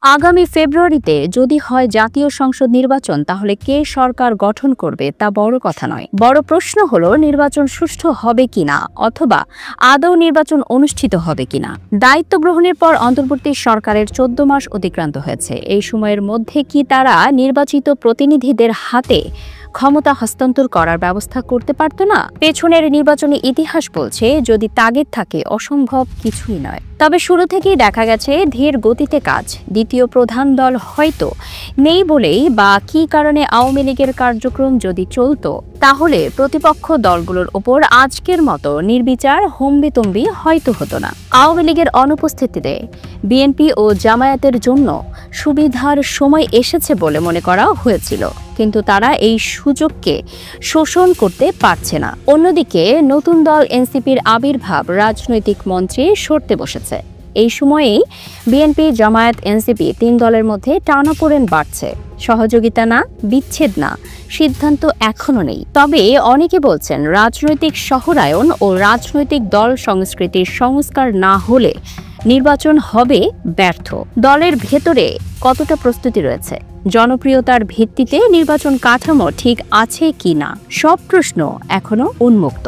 আগামী ফেব্রুয়ারিতে যদি হয় জাতীয় সংসদ নির্বাচন, তাহলে কে সরকার গঠন করবে তা বড় কথা নয়। বড় প্রশ্ন হলো নির্বাচন সুষ্ঠু হবে কিনা, অথবা আদৌ নির্বাচন অনুষ্ঠিত হবে কিনা। দায়িত্ব গ্রহণের পর অন্তর্বর্তী সরকারের 14 মাস অতিক্রান্ত হয়েছে। এই সময়ের মধ্যে কি তারা নির্বাচিত প্রতিনিধিদের হাতে ক্ষমতা হস্তান্তর করার ব্যবস্থা করতে পারত না? পেছনের নির্বাচনী ইতিহাস বলছে, যদি তাগিদ থাকে অসম্ভব কিছুই নয়। তবে শুরু থেকেই দেখা গেছে ধীর গতিতে কাজ। দ্বিতীয় প্রধান দল হয়তো নেই বলেই বা কী কারণে আওয়ামী লীগের কার্যক্রম যদি চলত, তাহলে প্রতিপক্ষ দলগুলোর ওপর আজকের মতো নির্বিচার হম্বিতম্বি হয়তো হতো না। আওয়ামী লীগের অনুপস্থিতিতে বিএনপি ও জামায়াতের জন্য সুবিধার সময় এসেছে বলে মনে করা হয়েছিল, কিন্তু তারা এই সুযোগকে শোষণ করতে পারছে না। অন্যদিকে নতুন দল এনসিপির আবির্ভাব রাজনৈতিক মঞ্চে সরতে বসেছে। এই সময়েই বিএনপি, জামায়াত, এনসিপি 3 দলের মধ্যে টানাপোড়েন বাড়ছে। সহযোগিতা না, বিচ্ছেদ না, সিদ্ধান্ত এখনো নেই। তবে অনেকে বলছেন, রাজনৈতিক শহরায়ন ও রাজনৈতিক দল সংস্কৃতির সংস্কার না হলে নির্বাচন হবে ব্যর্থ। দলের ভেতরে কতটা প্রস্তুতি রয়েছে, জনপ্রিয়তার ভিত্তিতে নির্বাচন কাঠামো ঠিক আছে কিনা, সব প্রশ্ন এখনো উন্মুক্ত।